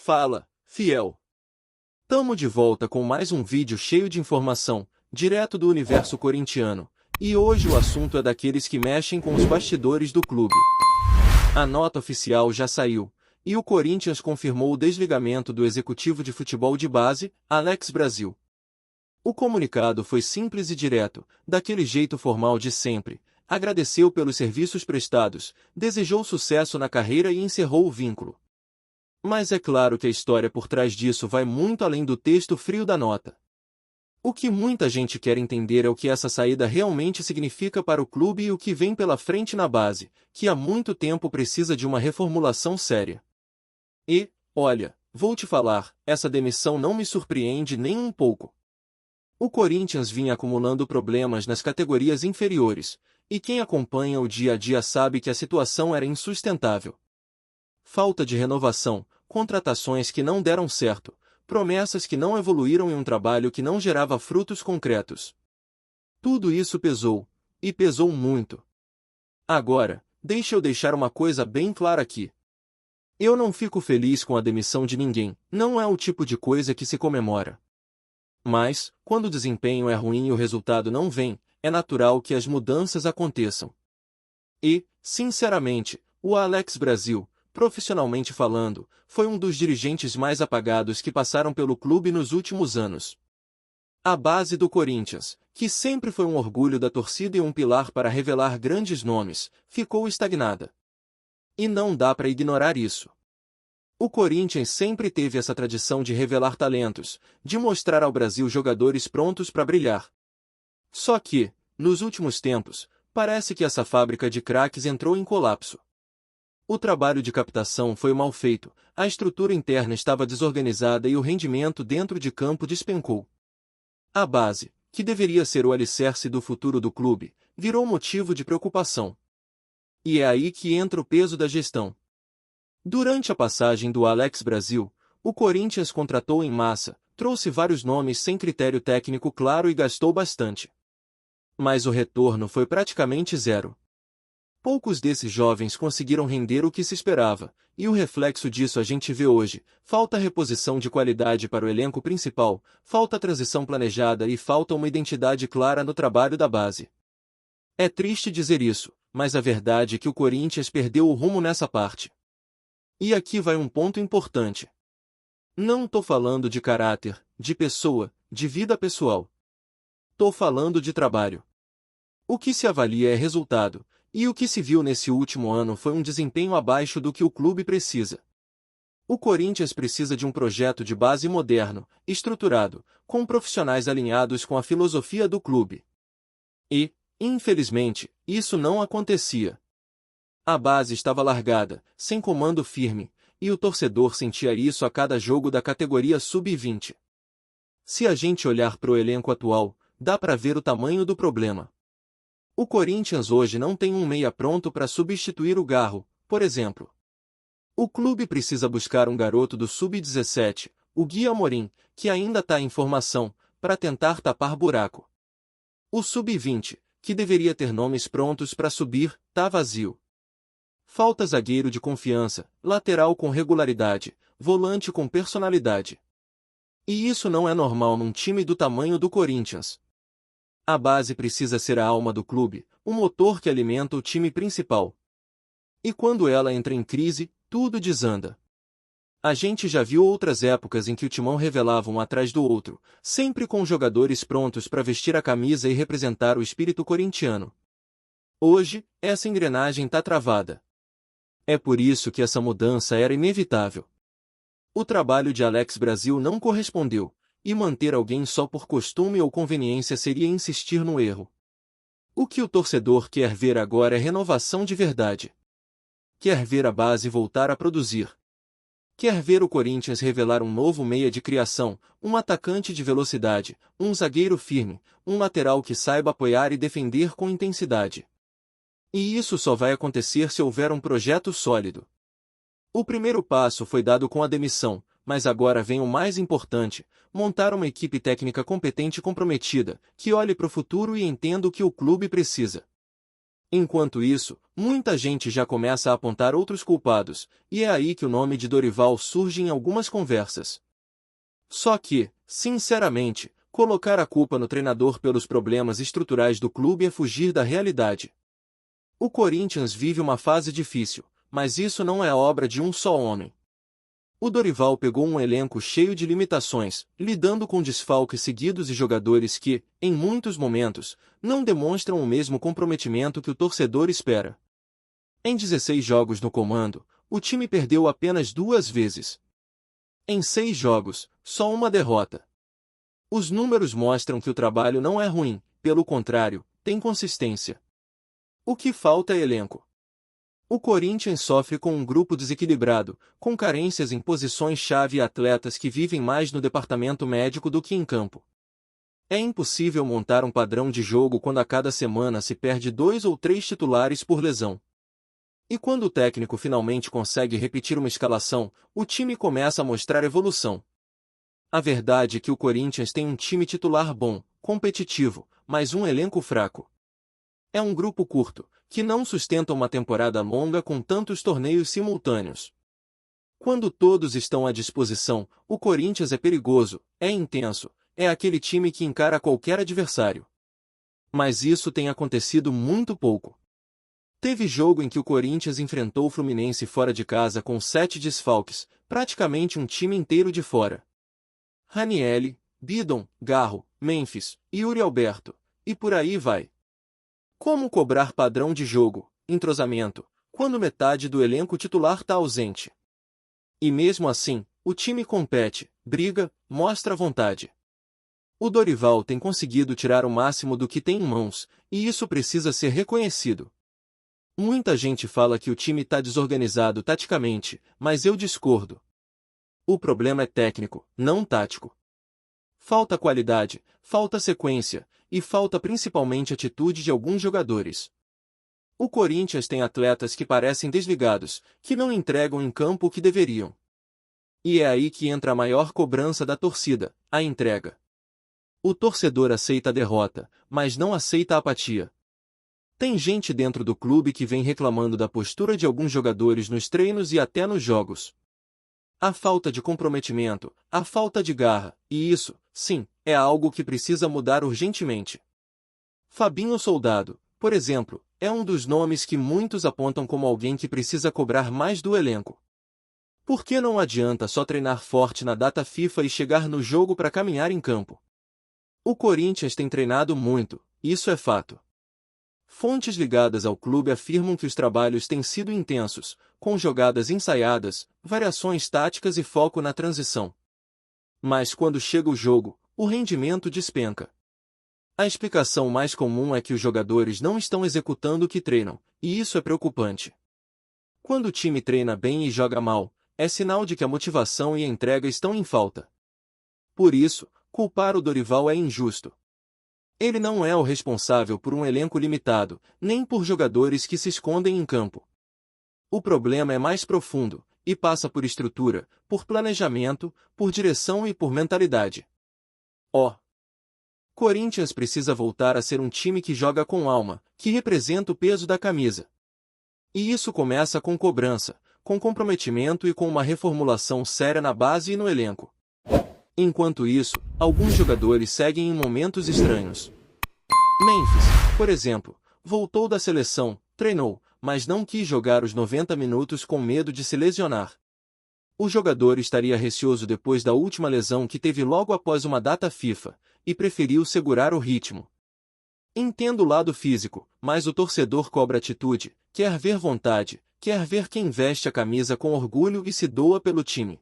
Fala, fiel! Tamo de volta com mais um vídeo cheio de informação, direto do universo corintiano, e hoje o assunto é daqueles que mexem com os bastidores do clube. A nota oficial já saiu, e o Corinthians confirmou o desligamento do executivo de futebol de base, Alex Brasil. O comunicado foi simples e direto, daquele jeito formal de sempre, agradeceu pelos serviços prestados, desejou sucesso na carreira e encerrou o vínculo. Mas é claro que a história por trás disso vai muito além do texto frio da nota. O que muita gente quer entender é o que essa saída realmente significa para o clube e o que vem pela frente na base, que há muito tempo precisa de uma reformulação séria. E, olha, vou te falar, essa demissão não me surpreende nem um pouco. O Corinthians vinha acumulando problemas nas categorias inferiores, e quem acompanha o dia a dia sabe que a situação era insustentável. Falta de renovação, contratações que não deram certo, promessas que não evoluíram e um trabalho que não gerava frutos concretos. Tudo isso pesou, e pesou muito. Agora, deixa eu deixar uma coisa bem clara aqui. Eu não fico feliz com a demissão de ninguém, não é o tipo de coisa que se comemora. Mas, quando o desempenho é ruim e o resultado não vem, é natural que as mudanças aconteçam. E, sinceramente, o Alex Brasil, profissionalmente falando, foi um dos dirigentes mais apagados que passaram pelo clube nos últimos anos. A base do Corinthians, que sempre foi um orgulho da torcida e um pilar para revelar grandes nomes, ficou estagnada. E não dá para ignorar isso. O Corinthians sempre teve essa tradição de revelar talentos, de mostrar ao Brasil jogadores prontos para brilhar. Só que, nos últimos tempos, parece que essa fábrica de craques entrou em colapso. O trabalho de captação foi mal feito, a estrutura interna estava desorganizada e o rendimento dentro de campo despencou. A base, que deveria ser o alicerce do futuro do clube, virou motivo de preocupação. E é aí que entra o peso da gestão. Durante a passagem do Alex Brasil, o Corinthians contratou em massa, trouxe vários nomes sem critério técnico claro e gastou bastante. Mas o retorno foi praticamente zero. Poucos desses jovens conseguiram render o que se esperava, e o reflexo disso a gente vê hoje: falta reposição de qualidade para o elenco principal, falta transição planejada e falta uma identidade clara no trabalho da base. É triste dizer isso, mas a verdade é que o Corinthians perdeu o rumo nessa parte. E aqui vai um ponto importante. Não tô falando de caráter, de pessoa, de vida pessoal. Tô falando de trabalho. O que se avalia é resultado, e o que se viu nesse último ano foi um desempenho abaixo do que o clube precisa. O Corinthians precisa de um projeto de base moderno, estruturado, com profissionais alinhados com a filosofia do clube. E, infelizmente, isso não acontecia. A base estava largada, sem comando firme, e o torcedor sentia isso a cada jogo da categoria sub-20. Se a gente olhar para o elenco atual, dá para ver o tamanho do problema. O Corinthians hoje não tem um meia pronto para substituir o Garro, por exemplo. O clube precisa buscar um garoto do sub-17, o Gui Amorim, que ainda está em formação, para tentar tapar buraco. O sub-20, que deveria ter nomes prontos para subir, tá vazio. Falta zagueiro de confiança, lateral com regularidade, volante com personalidade. E isso não é normal num time do tamanho do Corinthians. A base precisa ser a alma do clube, o motor que alimenta o time principal. E quando ela entra em crise, tudo desanda. A gente já viu outras épocas em que o timão revelava um atrás do outro, sempre com jogadores prontos para vestir a camisa e representar o espírito corintiano. Hoje, essa engrenagem está travada. É por isso que essa mudança era inevitável. O trabalho de Alex Brasil não correspondeu, e manter alguém só por costume ou conveniência seria insistir no erro. O que o torcedor quer ver agora é renovação de verdade. Quer ver a base voltar a produzir. Quer ver o Corinthians revelar um novo meia de criação, um atacante de velocidade, um zagueiro firme, um lateral que saiba apoiar e defender com intensidade. E isso só vai acontecer se houver um projeto sólido. O primeiro passo foi dado com a demissão, mas agora vem o mais importante: montar uma equipe técnica competente e comprometida, que olhe para o futuro e entenda o que o clube precisa. Enquanto isso, muita gente já começa a apontar outros culpados, e é aí que o nome de Dorival surge em algumas conversas. Só que, sinceramente, colocar a culpa no treinador pelos problemas estruturais do clube é fugir da realidade. O Corinthians vive uma fase difícil, mas isso não é obra de um só homem. O Dorival pegou um elenco cheio de limitações, lidando com desfalques seguidos e jogadores que, em muitos momentos, não demonstram o mesmo comprometimento que o torcedor espera. Em 16 jogos no comando, o time perdeu apenas 2 vezes. Em 6 jogos, só uma derrota. Os números mostram que o trabalho não é ruim, pelo contrário, tem consistência. O que falta é elenco. O Corinthians sofre com um grupo desequilibrado, com carências em posições-chave e atletas que vivem mais no departamento médico do que em campo. É impossível montar um padrão de jogo quando a cada semana se perde 2 ou 3 titulares por lesão. E quando o técnico finalmente consegue repetir uma escalação, o time começa a mostrar evolução. A verdade é que o Corinthians tem um time titular bom, competitivo, mas um elenco fraco. É um grupo curto, que não sustenta uma temporada longa com tantos torneios simultâneos. Quando todos estão à disposição, o Corinthians é perigoso, é intenso, é aquele time que encara qualquer adversário. Mas isso tem acontecido muito pouco. Teve jogo em que o Corinthians enfrentou o Fluminense fora de casa com 7 desfalques, praticamente um time inteiro de fora. Ranieri, Bidon, Garro, Memphis, Yuri Alberto, e por aí vai. Como cobrar padrão de jogo, entrosamento, quando metade do elenco titular está ausente? E mesmo assim, o time compete, briga, mostra vontade. O Dorival tem conseguido tirar o máximo do que tem em mãos, e isso precisa ser reconhecido. Muita gente fala que o time está desorganizado taticamente, mas eu discordo. O problema é técnico, não tático. Falta qualidade, falta sequência, e falta principalmente atitude de alguns jogadores. O Corinthians tem atletas que parecem desligados, que não entregam em campo o que deveriam. E é aí que entra a maior cobrança da torcida, a entrega. O torcedor aceita a derrota, mas não aceita a apatia. Tem gente dentro do clube que vem reclamando da postura de alguns jogadores nos treinos e até nos jogos. A falta de comprometimento, a falta de garra, e isso, sim, é algo que precisa mudar urgentemente. Fabinho Soldado, por exemplo, é um dos nomes que muitos apontam como alguém que precisa cobrar mais do elenco. Por que não adianta só treinar forte na data FIFA e chegar no jogo para caminhar em campo? O Corinthians tem treinado muito, isso é fato. Fontes ligadas ao clube afirmam que os trabalhos têm sido intensos, com jogadas ensaiadas, variações táticas e foco na transição. Mas quando chega o jogo, o rendimento despenca. A explicação mais comum é que os jogadores não estão executando o que treinam, e isso é preocupante. Quando o time treina bem e joga mal, é sinal de que a motivação e a entrega estão em falta. Por isso, culpar o Dorival é injusto. Ele não é o responsável por um elenco limitado, nem por jogadores que se escondem em campo. O problema é mais profundo, e passa por estrutura, por planejamento, por direção e por mentalidade. Corinthians precisa voltar a ser um time que joga com alma, que representa o peso da camisa. E isso começa com cobrança, com comprometimento e com uma reformulação séria na base e no elenco. Enquanto isso, alguns jogadores seguem em momentos estranhos. Memphis, por exemplo, voltou da seleção, treinou, mas não quis jogar os 90 minutos com medo de se lesionar. O jogador estaria receoso depois da última lesão que teve logo após uma data FIFA, e preferiu segurar o ritmo. Entendo o lado físico, mas o torcedor cobra atitude, quer ver vontade, quer ver quem veste a camisa com orgulho e se doa pelo time.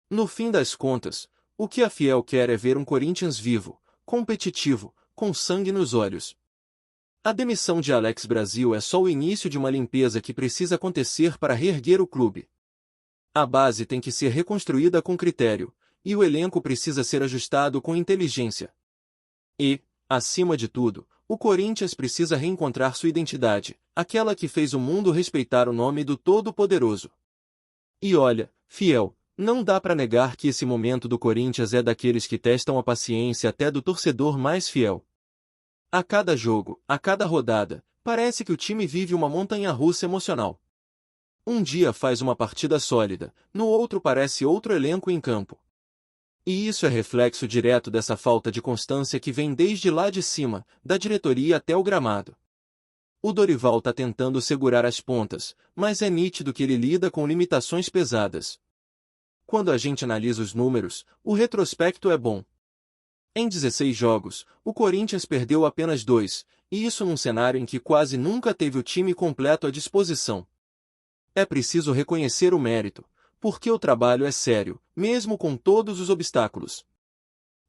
No fim das contas, o que a Fiel quer é ver um Corinthians vivo, competitivo, com sangue nos olhos. A demissão de Alex Brasil é só o início de uma limpeza que precisa acontecer para reerguer o clube. A base tem que ser reconstruída com critério, e o elenco precisa ser ajustado com inteligência. E, acima de tudo, o Corinthians precisa reencontrar sua identidade, aquela que fez o mundo respeitar o nome do Todo-Poderoso. E olha, Fiel, não dá para negar que esse momento do Corinthians é daqueles que testam a paciência até do torcedor mais fiel. A cada jogo, a cada rodada, Parece que o time vive uma montanha-russa emocional. Um dia faz uma partida sólida, no outro parece outro elenco em campo. E isso é reflexo direto dessa falta de constância que vem desde lá de cima, da diretoria até o gramado. O Dorival tá tentando segurar as pontas, mas é nítido que ele lida com limitações pesadas. Quando a gente analisa os números, o retrospecto é bom. Em 16 jogos, o Corinthians perdeu apenas 2, e isso num cenário em que quase nunca teve o time completo à disposição. É preciso reconhecer o mérito, porque o trabalho é sério, mesmo com todos os obstáculos.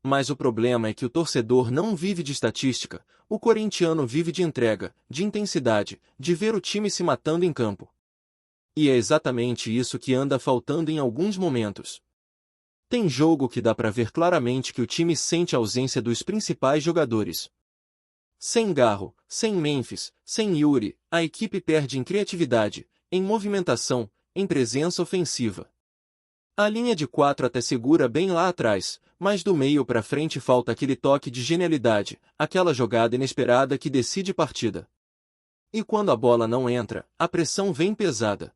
Mas o problema é que o torcedor não vive de estatística, o corintiano vive de entrega, de intensidade, de ver o time se matando em campo. E é exatamente isso que anda faltando em alguns momentos. Tem jogo que dá pra ver claramente que o time sente a ausência dos principais jogadores. Sem Garro, sem Memphis, sem Yuri, a equipe perde em criatividade, em movimentação, em presença ofensiva. A linha de 4 até segura bem lá atrás, mas do meio pra frente falta aquele toque de genialidade, aquela jogada inesperada que decide partida. E quando a bola não entra, a pressão vem pesada.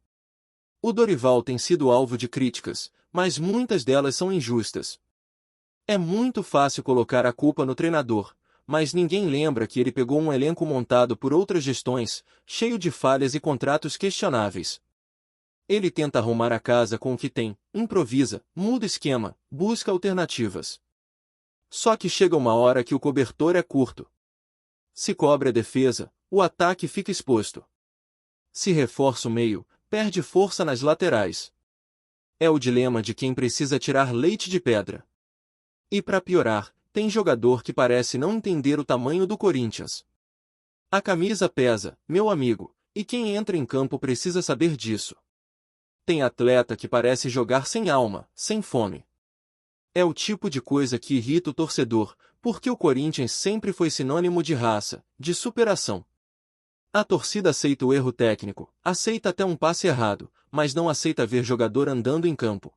O Dorival tem sido alvo de críticas, mas muitas delas são injustas. É muito fácil colocar a culpa no treinador, mas ninguém lembra que ele pegou um elenco montado por outras gestões, cheio de falhas e contratos questionáveis. Ele tenta arrumar a casa com o que tem, improvisa, muda esquema, busca alternativas. Só que chega uma hora que o cobertor é curto. Se cobre a defesa, o ataque fica exposto. Se reforça o meio, perde força nas laterais. É o dilema de quem precisa tirar leite de pedra. E para piorar, tem jogador que parece não entender o tamanho do Corinthians. A camisa pesa, meu amigo, e quem entra em campo precisa saber disso. Tem atleta que parece jogar sem alma, sem fome. É o tipo de coisa que irrita o torcedor, porque o Corinthians sempre foi sinônimo de raça, de superação. A torcida aceita o erro técnico, aceita até um passe errado, mas não aceita ver jogador andando em campo.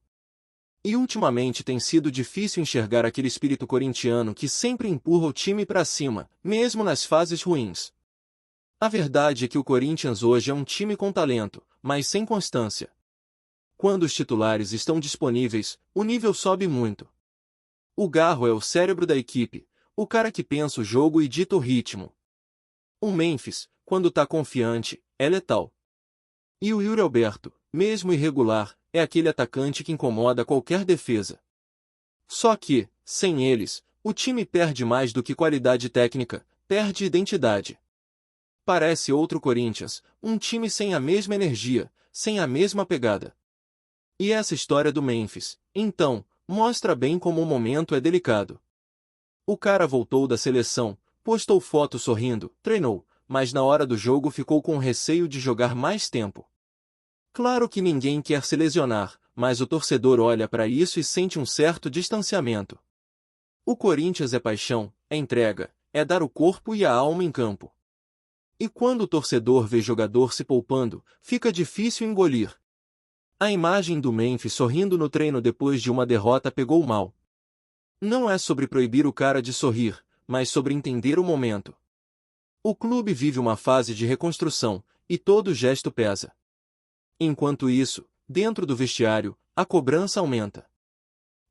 E ultimamente tem sido difícil enxergar aquele espírito corintiano que sempre empurra o time para cima, mesmo nas fases ruins. A verdade é que o Corinthians hoje é um time com talento, mas sem constância. Quando os titulares estão disponíveis, o nível sobe muito. O Garro é o cérebro da equipe, o cara que pensa o jogo e dita o ritmo. O Memphis, quando tá confiante, é letal. E o Yuri Alberto, mesmo irregular, é aquele atacante que incomoda qualquer defesa. Só que, sem eles, o time perde mais do que qualidade técnica, perde identidade. Parece outro Corinthians, um time sem a mesma energia, sem a mesma pegada. E essa história do Memphis, então, mostra bem como o momento é delicado. O cara voltou da seleção, postou foto sorrindo, treinou, mas na hora do jogo ficou com receio de jogar mais tempo. Claro que ninguém quer se lesionar, mas o torcedor olha para isso e sente um certo distanciamento. O Corinthians é paixão, é entrega, é dar o corpo e a alma em campo. E quando o torcedor vê jogador se poupando, fica difícil engolir. A imagem do Memphis sorrindo no treino depois de uma derrota pegou mal. Não é sobre proibir o cara de sorrir, mas sobre entender o momento. O clube vive uma fase de reconstrução, e todo gesto pesa. Enquanto isso, dentro do vestiário, a cobrança aumenta.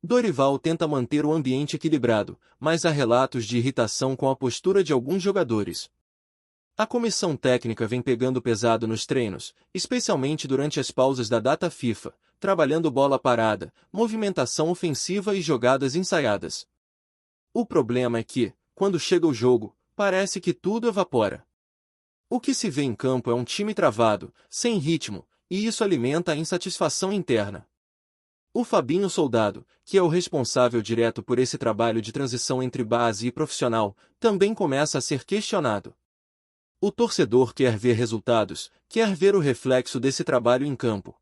Dorival tenta manter o ambiente equilibrado, mas há relatos de irritação com a postura de alguns jogadores. A comissão técnica vem pegando pesado nos treinos, especialmente durante as pausas da data FIFA, trabalhando bola parada, movimentação ofensiva e jogadas ensaiadas. O problema é que, quando chega o jogo, parece que tudo evapora. O que se vê em campo é um time travado, sem ritmo, e isso alimenta a insatisfação interna. O Fabinho Soldado, que é o responsável direto por esse trabalho de transição entre base e profissional, também começa a ser questionado. O torcedor quer ver resultados, quer ver o reflexo desse trabalho em campo.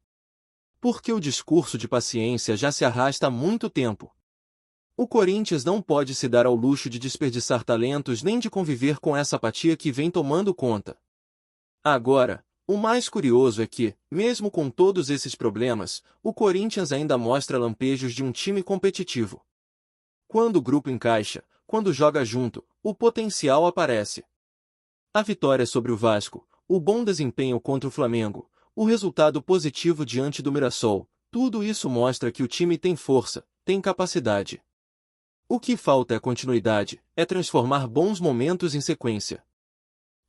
Porque o discurso de paciência já se arrasta há muito tempo. O Corinthians não pode se dar ao luxo de desperdiçar talentos nem de conviver com essa apatia que vem tomando conta. Agora, o mais curioso é que, mesmo com todos esses problemas, o Corinthians ainda mostra lampejos de um time competitivo. Quando o grupo encaixa, quando joga junto, o potencial aparece. A vitória sobre o Vasco, o bom desempenho contra o Flamengo, o resultado positivo diante do Mirassol, tudo isso mostra que o time tem força, tem capacidade. O que falta é continuidade, é transformar bons momentos em sequência.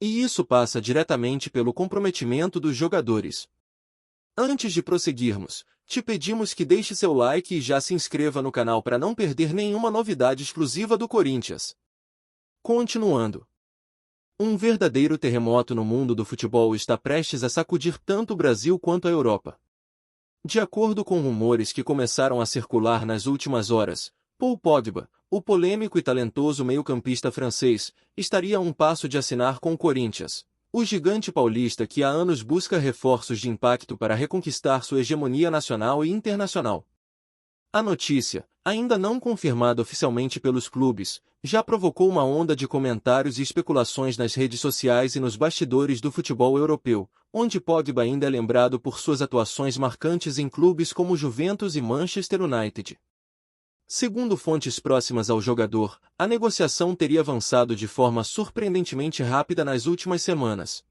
E isso passa diretamente pelo comprometimento dos jogadores. Antes de prosseguirmos, te pedimos que deixe seu like e já se inscreva no canal para não perder nenhuma novidade exclusiva do Corinthians. Continuando. Um verdadeiro terremoto no mundo do futebol está prestes a sacudir tanto o Brasil quanto a Europa. De acordo com rumores que começaram a circular nas últimas horas, Paul Pogba, o polêmico e talentoso meio-campista francês, estaria a um passo de assinar com o Corinthians, o gigante paulista que há anos busca reforços de impacto para reconquistar sua hegemonia nacional e internacional. A notícia, ainda não confirmada oficialmente pelos clubes, já provocou uma onda de comentários e especulações nas redes sociais e nos bastidores do futebol europeu, onde Pogba ainda é lembrado por suas atuações marcantes em clubes como Juventus e Manchester United. Segundo fontes próximas ao jogador, a negociação teria avançado de forma surpreendentemente rápida nas últimas semanas.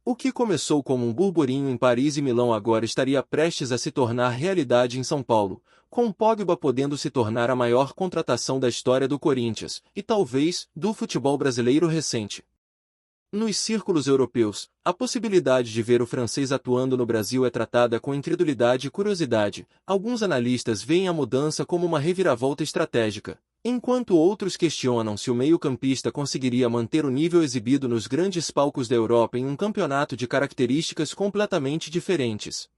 O que começou como um burburinho em Paris e Milão agora estaria prestes a se tornar realidade em São Paulo, com Pogba podendo se tornar a maior contratação da história do Corinthians, e talvez, do futebol brasileiro recente. Nos círculos europeus, a possibilidade de ver o francês atuando no Brasil é tratada com incredulidade e curiosidade. Alguns analistas veem a mudança como uma reviravolta estratégica, enquanto outros questionam se o meio-campista conseguiria manter o nível exibido nos grandes palcos da Europa em um campeonato de características completamente diferentes.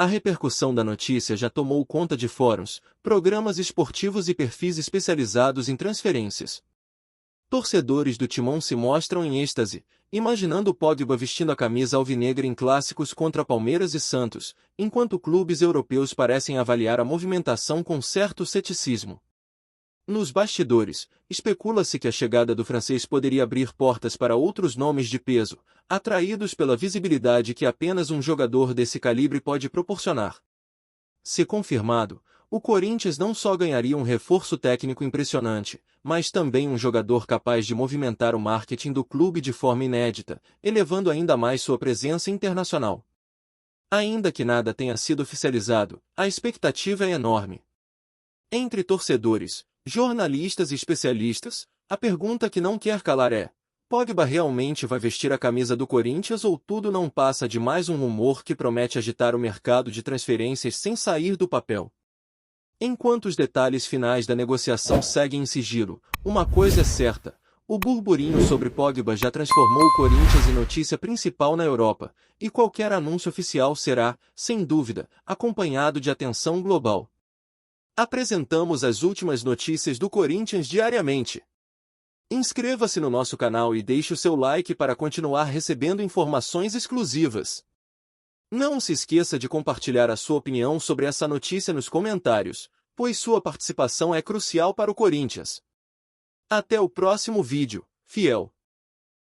A repercussão da notícia já tomou conta de fóruns, programas esportivos e perfis especializados em transferências. Torcedores do Timão se mostram em êxtase, imaginando Pogba vestindo a camisa alvinegra em clássicos contra Palmeiras e Santos, enquanto clubes europeus parecem avaliar a movimentação com certo ceticismo. Nos bastidores, especula-se que a chegada do francês poderia abrir portas para outros nomes de peso, atraídos pela visibilidade que apenas um jogador desse calibre pode proporcionar. Se confirmado, o Corinthians não só ganharia um reforço técnico impressionante, mas também um jogador capaz de movimentar o marketing do clube de forma inédita, elevando ainda mais sua presença internacional. Ainda que nada tenha sido oficializado, a expectativa é enorme. Entre torcedores, jornalistas e especialistas, a pergunta que não quer calar é: Pogba realmente vai vestir a camisa do Corinthians ou tudo não passa de mais um rumor que promete agitar o mercado de transferências sem sair do papel? Enquanto os detalhes finais da negociação seguem em sigilo, uma coisa é certa: o burburinho sobre Pogba já transformou o Corinthians em notícia principal na Europa, e qualquer anúncio oficial será, sem dúvida, acompanhado de atenção global. Apresentamos as últimas notícias do Corinthians diariamente. Inscreva-se no nosso canal e deixe o seu like para continuar recebendo informações exclusivas. Não se esqueça de compartilhar a sua opinião sobre essa notícia nos comentários, pois sua participação é crucial para o Corinthians. Até o próximo vídeo, fiel!